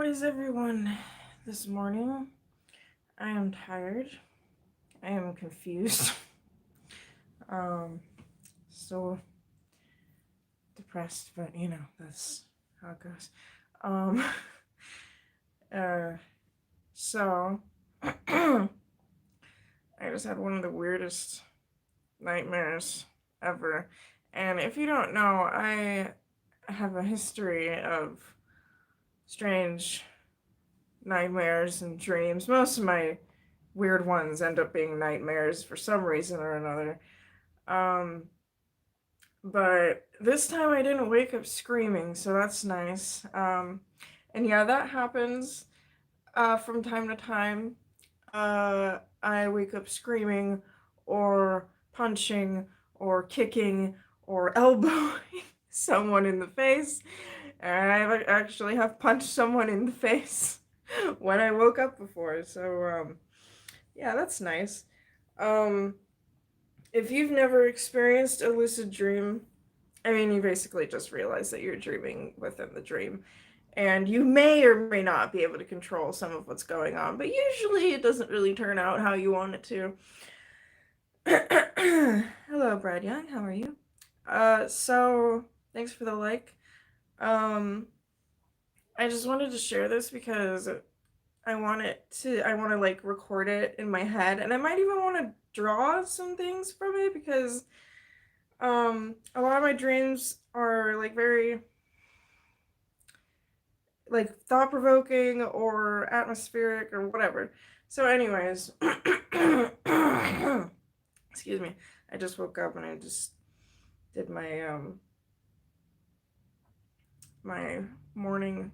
is everyone this morning? I am tired. I am confused. um, Still depressed, but that's how it goes. Um, uh, so I just had one of the weirdest nightmares ever. And if you don't know, I have a history of strange nightmares and dreams. Most of my weird ones end up being nightmares for some reason or another. Um, but this time I didn't wake up screaming, so that's nice. And yeah, that happens from time to time. I wake up screaming or punching or kicking or elbowing someone in the face. And I actually have punched someone in the face when I woke up before. So, yeah, that's nice. Um, if you've never experienced a lucid dream, I mean, you basically just realize that you're dreaming within the dream. And you may or may not be able to control some of what's going on, but usually it doesn't really turn out how you want it to. Hello, Brad Young. How are you? So thanks for the like. Um, I just wanted to share this because I want to like record it in my head, and I might even want to draw some things from it because a lot of my dreams are like very like thought provoking or atmospheric or whatever. So, anyways, excuse me. I just woke up and I just did my morning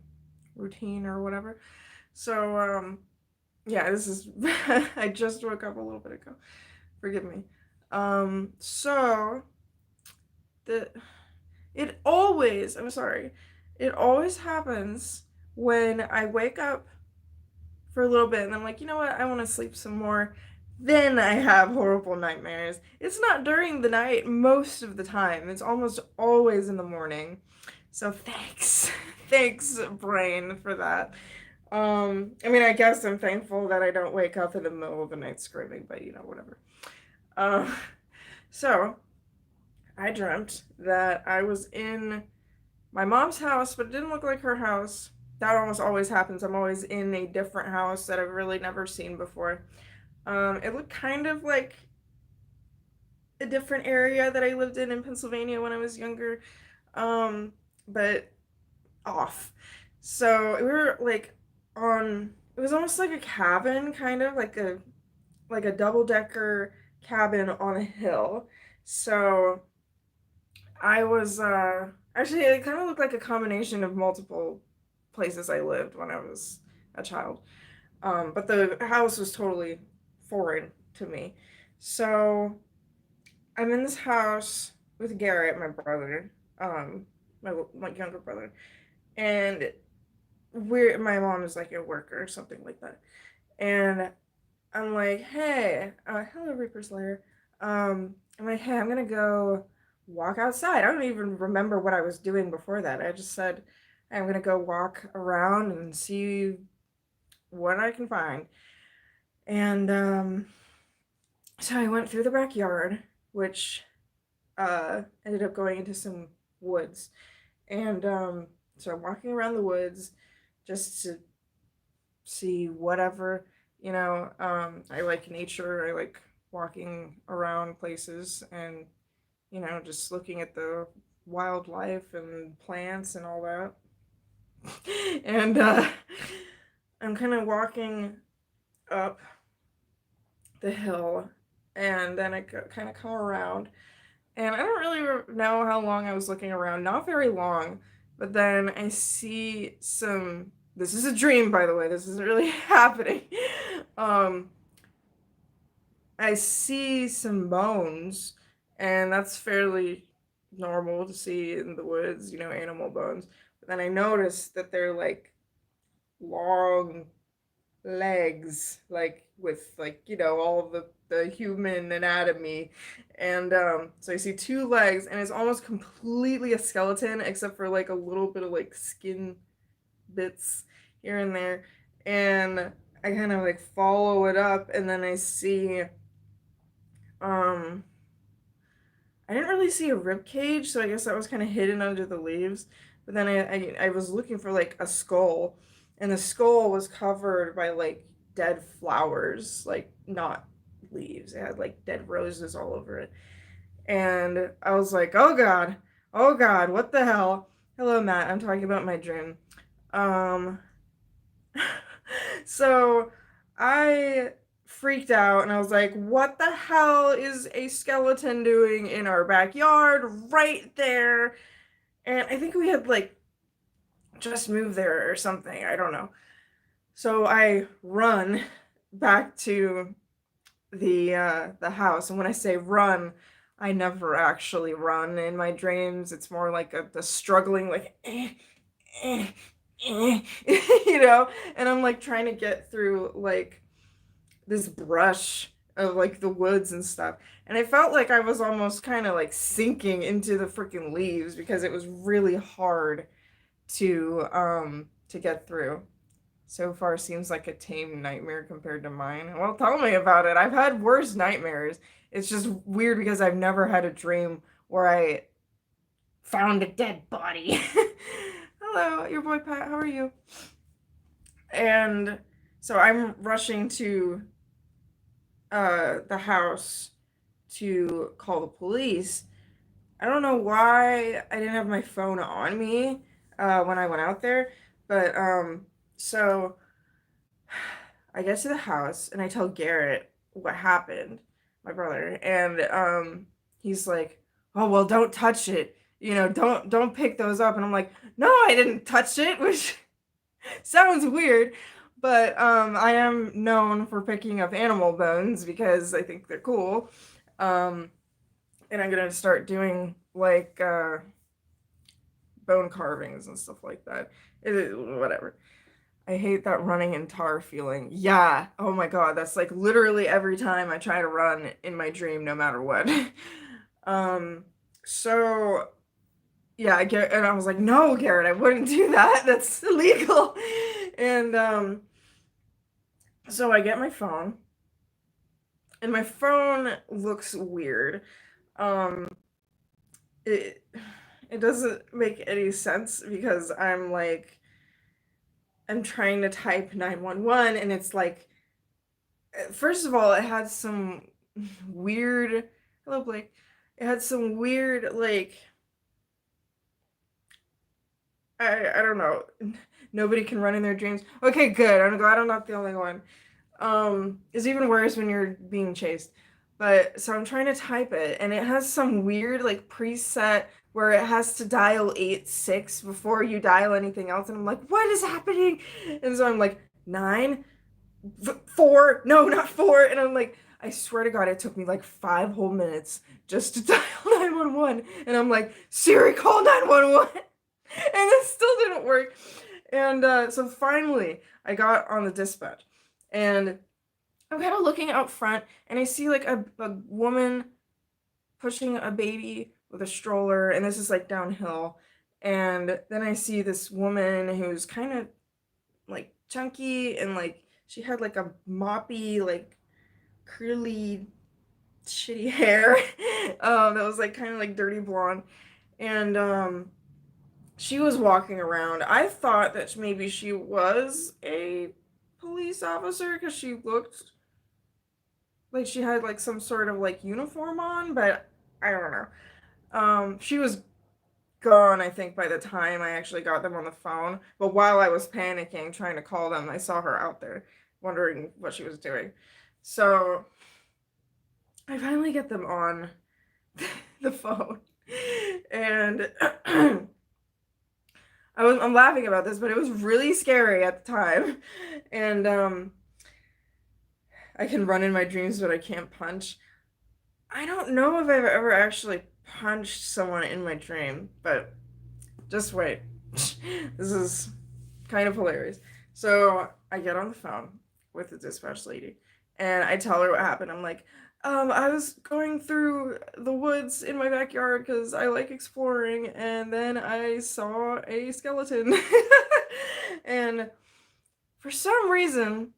routine or whatever. So, yeah, this is I just woke up a little bit ago. Forgive me. So the it always, I'm sorry. It always happens when I wake up for a little bit and I'm like, you know what? I want to sleep some more. Then I have horrible nightmares. It's not during the night most of the time. It's almost always in the morning. So thanks. Thanks, brain, for that. I mean, I guess I'm thankful that I don't wake up in the middle of the night screaming, but whatever. Um, so I dreamt that I was in my mom's house, but it didn't look like her house. That almost always happens. I'm always in a different house that I've really never seen before. It looked kind of like a different area that I lived in Pennsylvania when I was younger, but off. So we were like on. It was almost like a cabin, kind of like a double decker cabin on a hill. So I was actually it kind of looked like a combination of multiple places I lived when I was a child. But the house was totally foreign to me. So I'm in this house with Garrett, my brother, my younger brother, and my mom is like at work or something like that. And I'm like, hey, hello, Reaper Slayer. I'm like, hey, I'm gonna go walk outside. I don't even remember what I was doing before that. I just said, hey, I'm gonna go walk around and see what I can find. And so I went through the backyard, which ended up going into some woods. And so I'm walking around the woods just to see whatever, I like nature. I like walking around places and, just looking at the wildlife and plants and all that. And I'm kind of walking up the hill and then I kind of come around. And I don't really know how long I was looking around, not very long, but then I see some. This is a dream, by the way, this isn't really happening. Um, I see some bones, and that's fairly normal to see in the woods, animal bones. But then I notice that they're like long legs, like with like all the human anatomy, and so I see two legs, and it's almost completely a skeleton except for like a little bit of like skin bits here and there, and I kind of like follow it up, and then I see, um, I didn't really see a rib cage, so I guess that was kind of hidden under the leaves. But then I was looking for like a skull, and the skull was covered by like dead flowers, like not leaves. It had like dead roses all over it. And I was like, oh God, what the hell? Hello, Matt. I'm talking about my dream. Um, so I freaked out and I was like, what the hell is a skeleton doing in our backyard right there? And I think we had like just moved there or something. I don't know. So I run back to the house, and when I say run, I never actually run in my dreams. It's more like the struggling, like eh, you know. And I'm like trying to get through like this brush of like the woods and stuff, and I felt like I was almost kind of like sinking into the freaking leaves because it was really hard to get through. So far seems like a tame nightmare compared to mine. Well, tell me about it. I've had worse nightmares. It's just weird because I've never had a dream where I found a dead body. Hello, your boy Pat. How are you? And so I'm rushing to the house to call the police. I don't know why I didn't have my phone on me when I went out there, but so I get to the house and I tell Garrett what happened, my brother, and he's like, "Oh well, don't touch it. You know, don't pick those up." And I'm like, "No, I didn't touch it," which sounds weird, but I am known for picking up animal bones because I think they're cool. Um, and I'm gonna start doing like bone carvings and stuff like that. Whatever. I hate that running in tar feeling. Yeah. Oh my God. That's like literally every time I try to run in my dream, no matter what. um, so yeah, and I was like, no, Garrett, I wouldn't do that. That's illegal. And so I get my phone, and my phone looks weird. Um, it it doesn't make any sense because I'm trying to type 911 and it's like first of all, it had some weird. Hello, Blake. It had some weird, like, I don't know. Nobody can run in their dreams. Okay, good. I'm glad I'm not the only one. It's even worse when you're being chased. But so I'm trying to type it, and it has some weird, like, preset where it has to dial 86 before you dial anything else. And I'm like, what is happening? And so I'm like, 4, no, not 4. And I'm like, I swear to God, it took me like 5 whole minutes just to dial 911. And I'm like, Siri, call 911. And it still didn't work. And so finally, I got on the dispatch. And I'm kind of looking out front, and I see like a woman pushing a baby with a stroller. And this is like downhill. And then I see this woman who's kind of like chunky and like she had like a moppy, like curly, shitty hair that was like kind of like dirty blonde. And she was walking around. I thought that maybe she was a police officer because she looked like she had like some sort of like uniform on, but I don't know. She was gone, I think, by the time I actually got them on the phone. But while I was panicking, trying to call them, I saw her out there, wondering what she was doing. So I finally get them on the phone. And I'm laughing about this, but it was really scary at the time. And I can run in my dreams, but I can't punch. I don't know if I've ever actually punched someone in my dream, but just wait. This is kind of hilarious. So I get on the phone with the dispatch lady and I tell her what happened. I'm like, I was going through the woods in my backyard because I like exploring, and then I saw a skeleton. And For some reason,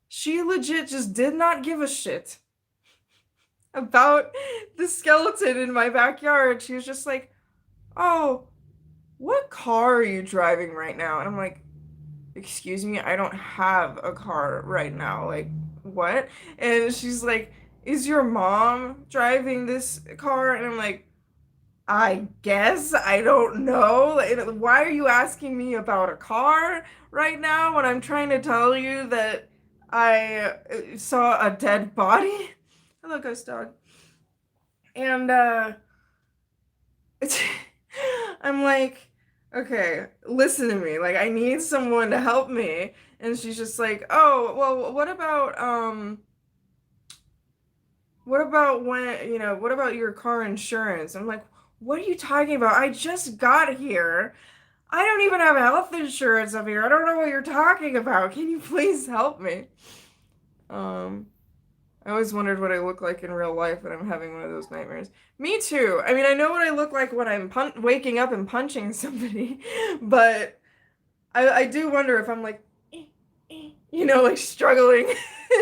she legit just did not give a shit about the skeleton in my backyard. She was just like, "Oh, what car are you driving right now?" And I'm like, "Excuse me, I don't have a car right now. Like, what?" And she's like, "Is your mom driving this car?" And I'm like, "I guess. I don't know. Like, why are you asking me about a car right now when I'm trying to tell you that I saw a dead body?" Hello, ghost dog. And it's I'm like, "Okay, listen to me. Like, I need someone to help me." And she's just like, "Oh, well, what about when, what about your car insurance?" I'm like, "What are you talking about? I just got here. I don't even have health insurance up here. I don't know what you're talking about. Can you please help me?" Um, I always wondered what I look like in real life when I'm having one of those nightmares. Me too. I mean, I know what I look like when I'm waking up and punching somebody, but I do wonder if I'm like, like struggling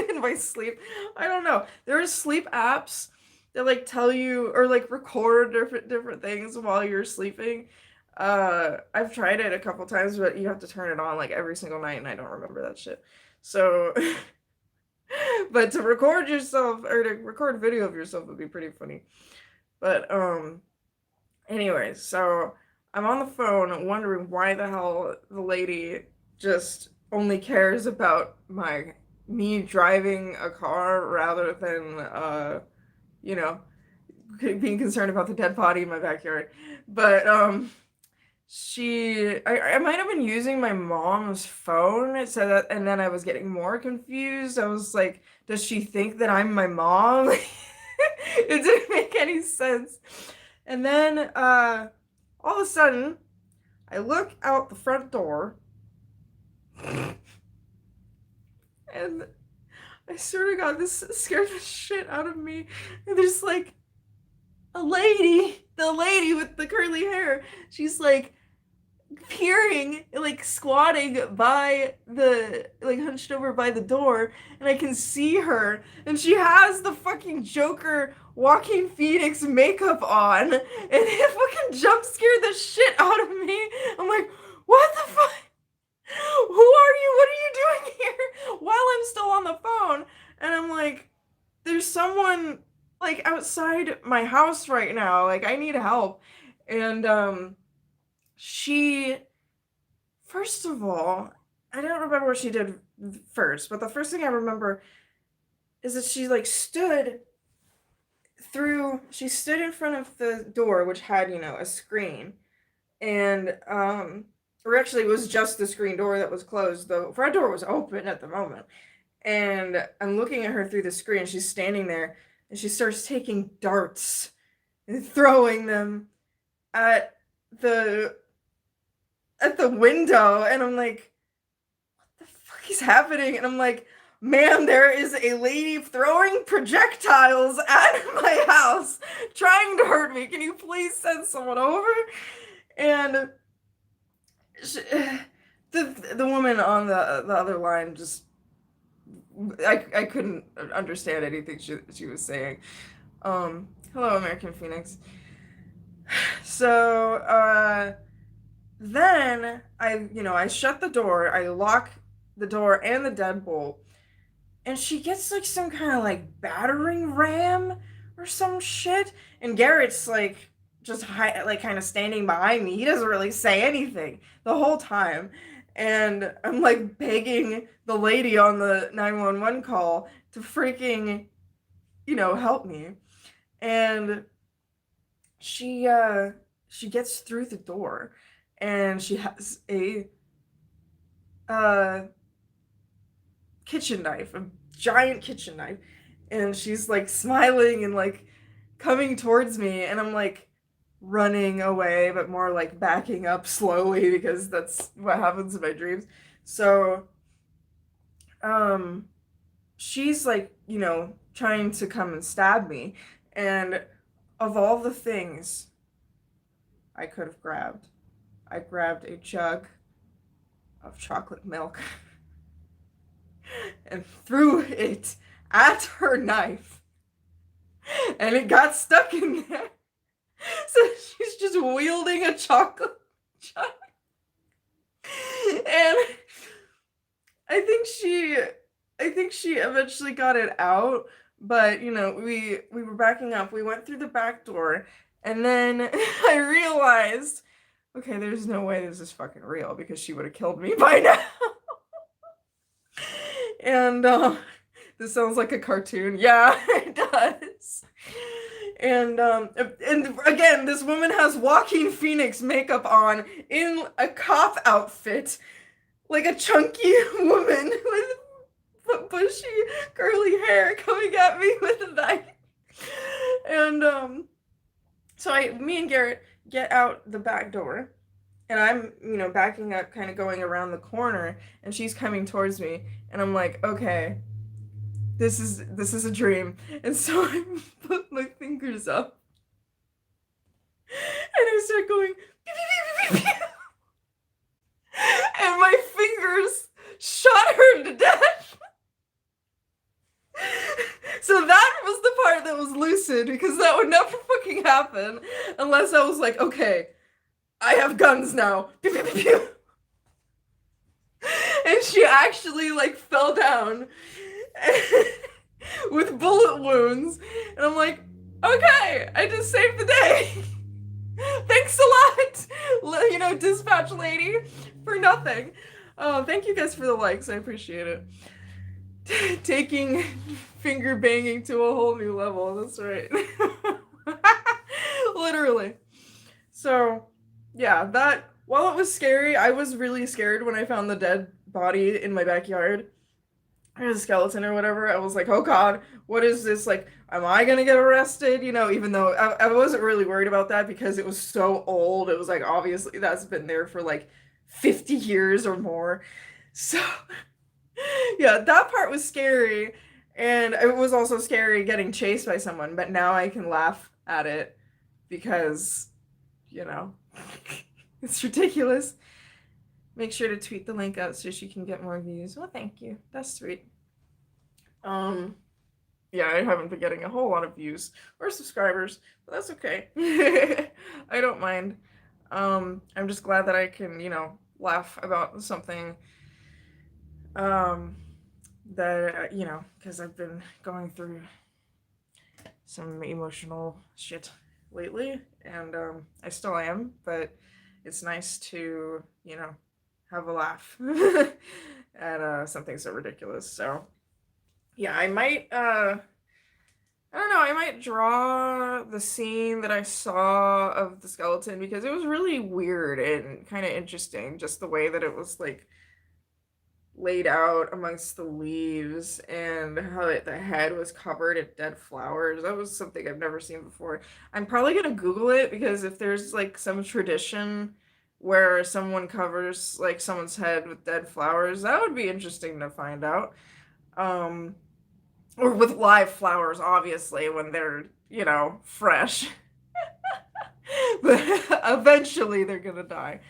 in my sleep. I don't know. There are sleep apps that like tell you or like record different things while you're sleeping. I've tried it a couple times, but you have to turn it on like every single night, and I don't remember that shit. So, but to record yourself or to record video of yourself would be pretty funny. But anyway, so I'm on the phone wondering why the hell the lady just only cares about me driving a car rather than you know, being concerned about the dead body in my backyard. But I might have been using my mom's phone so that, and then I was getting more confused. I was like, does she think that I'm my mom? It didn't make any sense. And then all of a sudden, I look out the front door, and I swear to God, this scared the shit out of me. And there's like the lady with the curly hair. She's like peering, like squatting by like hunched over by the door, and I can see her, and she has the fucking Joker Joaquin Phoenix makeup on, and it fucking jump scared the shit out of me. I'm like, what the fuck? Who are you? What are you doing here? While I'm still on the phone, and I'm like, there's someone like outside my house right now. Like, I need help. And she first of all, I don't remember what she did first, but the first thing I remember is that she stood in front of the door, which had, a screen. And, or actually, it was just the screen door that was closed. The front door was open at the moment. And I'm looking at her through the screen. She's standing there, and she starts taking darts and throwing them at the window. And I'm like, the fuck is happening? And I'm like, "Ma'am, there is a lady throwing projectiles at my house, trying to hurt me. Can you please send someone over?" And she, the woman on the other line just, I couldn't understand anything she was saying. Hello, American Phoenix. So, then I shut the door, I lock the door and the deadbolt, and she gets like some kind of like battering ram or some shit. And Garrett's like just like kind of standing behind me. He doesn't really say anything the whole time. And I'm like begging the lady on the 911 call to freaking, help me. And she gets through the door, and she has a uh kitchen knife, a giant kitchen knife, and she's like smiling and like coming towards me, and I'm like running away, but more like backing up slowly because that's what happens in my dreams. So, um, she's like, trying to come and stab me, and of all the things I could have grabbed, I grabbed a jug of chocolate milk. and threw it at her knife, and it got stuck in there. So she's just wielding a chocolate chunk. And I think she eventually got it out, but we were backing up. We went through the back door, and then I realized, okay, there's no way this is fucking real because she would have killed me by now. And this sounds like a cartoon. Yeah, it does. And again, this woman has Joaquin Phoenix makeup on in a cop outfit, like a chunky woman with bushy curly hair coming at me with a knife. And so me and Garrett get out the back door, and I'm backing up, kind of going around the corner, and she's coming towards me, and I'm like, okay, this is a dream. And so I put my fingers up, and I start going pew, pew, pew, pew, pew. And my fingers shot her to death. So that was the part that was lucid, because that would never fucking happen unless I was like, okay, I have guns now. Pew, pew, pew, pew. And she actually like fell down with bullet wounds, and I'm like, okay, I just saved the day. Thanks a lot, dispatch lady, for nothing. Thank you guys for the likes. I appreciate it. Taking finger banging to a whole new level. That's right. Literally. So, yeah, that, while it was scary, I was really scared when I found the dead body in my backyard. Or a skeleton or whatever. I was like, oh god, what is this? Like, am I gonna get arrested? Even though I wasn't really worried about that because it was so old. It was like, obviously that's been there for like 50 years or more. So yeah, that part was scary. And it was also scary getting chased by someone, but now I can laugh at it because, it's ridiculous. Make sure to tweet the link out so she can get more views. Well, thank you. That's sweet. Yeah, I haven't been getting a whole lot of views or subscribers, but that's okay. I don't mind. I'm just glad that I can, laugh about something that, because I've been going through some emotional shit lately, and I still am, but it's nice to, have a laugh at something so ridiculous. So yeah, I might I don't know, I might draw the scene that I saw of the skeleton because it was really weird and kind of interesting, just the way that it was like laid out amongst the leaves and how the head was covered in dead flowers. That was something I've never seen before. I'm probably gonna Google it because if there's like some tradition where someone covers like someone's head with dead flowers, that would be interesting to find out. Or with live flowers, obviously, when they're, fresh. But eventually they're gonna die.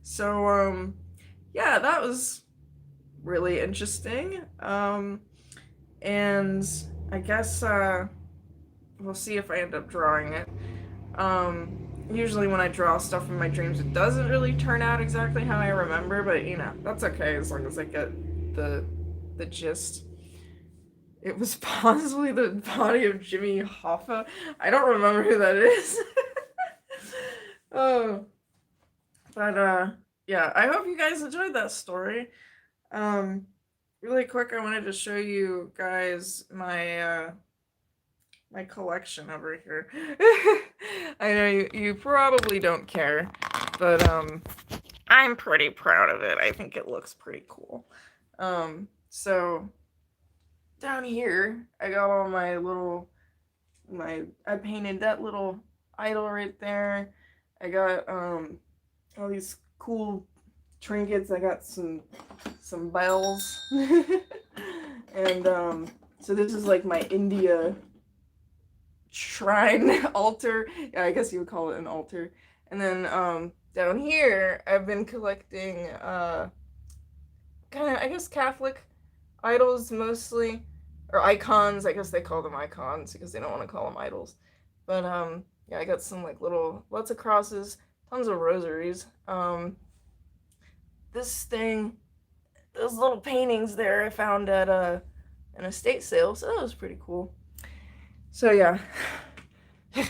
So, yeah, that was really interesting. And I guess we'll see if I end up drawing it. Usually when I draw stuff in my dreams, it doesn't really turn out exactly how I remember, but that's okay as long as I get the gist. It was possibly the body of Jimmy Hoffa. I don't remember who that is. Oh, but yeah, I hope you guys enjoyed that story. Really quick, I wanted to show you guys my my collection over here. I know you probably don't care, but I'm pretty proud of it. I think it looks pretty cool. So down here, I got all I painted that little idol right there. I got all these cool trinkets. I got some bells. And so this is like my India shrine altar. Yeah, I guess you would call it an altar. And then down here I've been collecting kind of, I guess, Catholic idols mostly, or icons. I guess they call them icons because they don't want to call them idols. But yeah, I got some like lots of crosses, tons of rosaries. This thing, those little paintings there, I found at an estate sale, so that was pretty cool. So yeah, I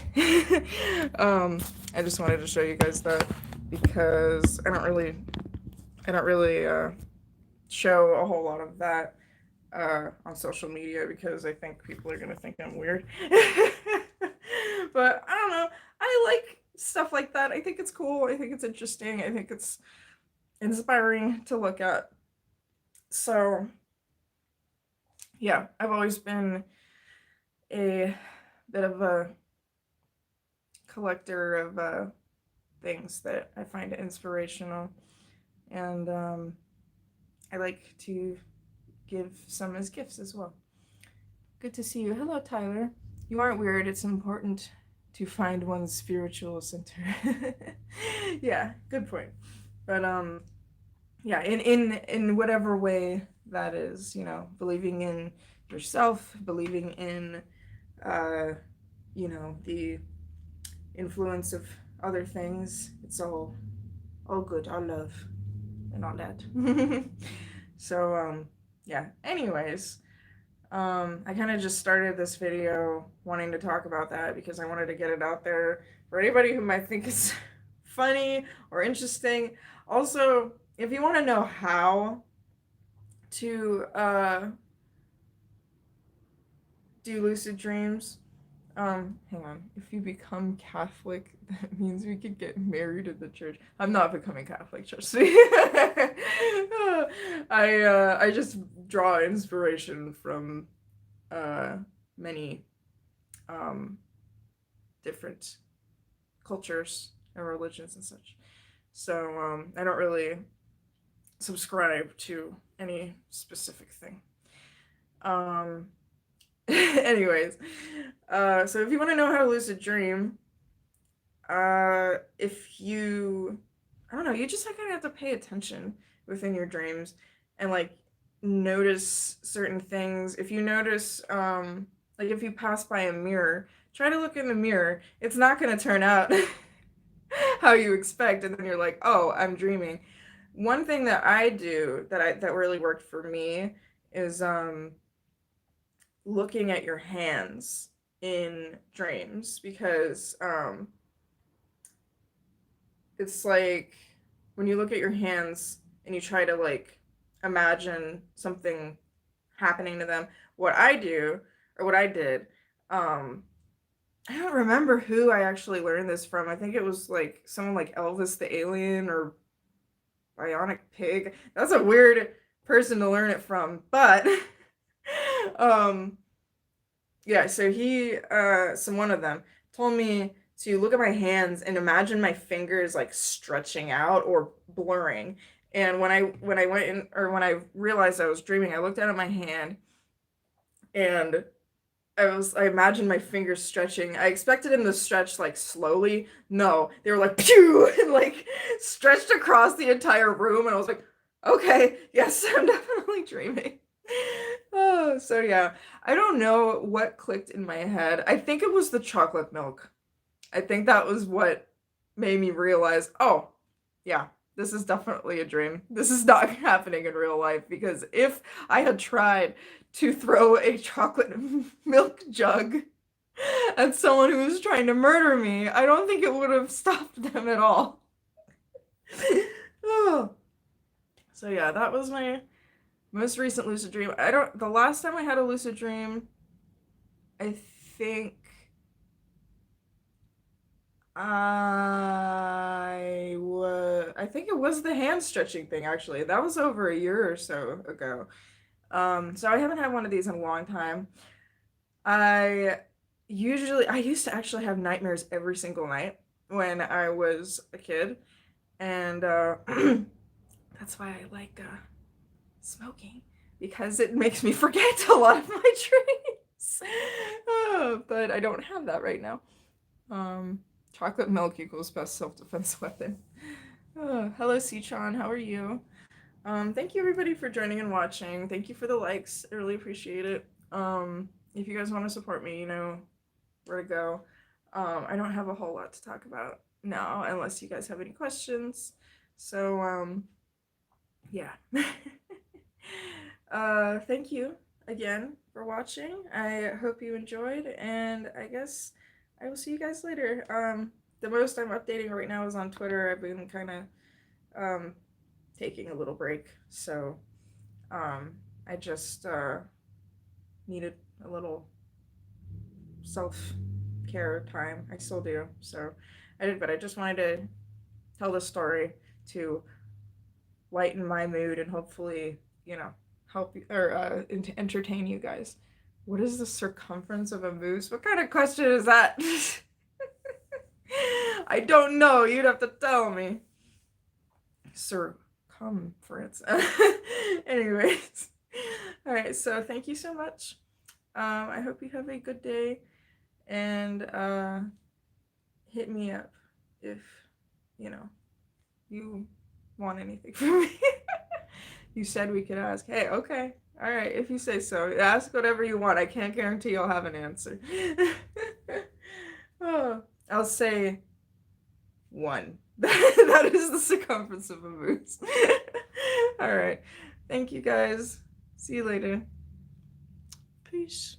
just wanted to show you guys that because I don't really show a whole lot of that on social media because I think people are gonna think I'm weird. But I don't know. I like stuff like that. I think it's cool. I think it's interesting. I think it's inspiring to look at. So yeah, I've always been a bit of a collector of things that I find inspirational, and I like to give some as gifts as well. Good to see you. Hello, Tyler. You aren't weird. It's important to find one's spiritual center. Yeah, good point. But yeah, in whatever way that is, believing in yourself, believing in the influence of other things. It's all good, all love, and all that. So yeah. Anyways, I kind of just started this video wanting to talk about that because I wanted to get it out there for anybody who might think it's funny or interesting. Also, if you want to know how to do lucid dreams, hang on. If you become Catholic, that means we could get married in the church. I'm not becoming Catholic, trust me. I just draw inspiration from many different cultures and religions and such. So I don't really subscribe to any specific thing. Anyways, so if you want to know how to lucid dream, if you, I don't know, you just kind of have to pay attention within your dreams and like notice certain things. If you notice, like if you pass by a mirror, try to look in the mirror. It's not going to turn out how you expect, and then you're like, oh, I'm dreaming. One thing that I do that really worked for me is looking at your hands in dreams because it's like when you look at your hands and you try to like imagine something happening to them. What I do or what I did, I don't remember who I actually learned this from. I think it was like someone like Elvis the Alien or Bionic Pig. That's a weird person to learn it from, but um yeah, so one of them told me to look at my hands and imagine my fingers like stretching out or blurring. And when I went in, or when I realized I was dreaming, I looked down at my hand and I imagined my fingers stretching. I expected them to stretch like slowly. No, they were like pew and like stretched across the entire room, and I was like, okay, yes, I'm definitely dreaming. Oh, so yeah, I don't know what clicked in my head. I think it was the chocolate milk. I think that was what made me realize, oh, yeah, this is definitely a dream. This is not happening in real life because if I had tried to throw a chocolate milk jug at someone who was trying to murder me, I don't think it would have stopped them at all. Oh. So yeah, that was my most recent lucid dream. The last time I had a lucid dream, I think I think it was the hand stretching thing actually. That was over a year or so ago. So I haven't had one of these in a long time. I used to actually have nightmares every single night when I was a kid, and that's why I like smoking because it makes me forget a lot of my dreams. But I don't have that right now. Chocolate milk equals best self-defense weapon. Hello, Sichon. How are you? Thank you everybody for joining and watching. Thank you for the likes. I really appreciate it. If you guys want to support me, you know where to go. I don't have a whole lot to talk about now unless you guys have any questions. So, yeah. Thank you again for watching. I hope you enjoyed, and I guess I will see you guys later. The most I'm updating right now is on Twitter. I've been kind of taking a little break, so I just needed a little self-care time. I still do, so I did, but I just wanted to tell the story to lighten my mood and hopefully, you know, help you or entertain you guys. What is the circumference of a moose? What kind of question is that? I don't know. You'd have to tell me. Circumference. Anyways. All right. So thank you so much. I hope you have a good day, and hit me up if you know you want anything from me. You said we could ask. Hey, okay. All right, if you say so. Ask whatever you want. I can't guarantee you'll have an answer. Oh, I'll say 1. That is the circumference of a moose. All right. Thank you guys. See you later. Peace.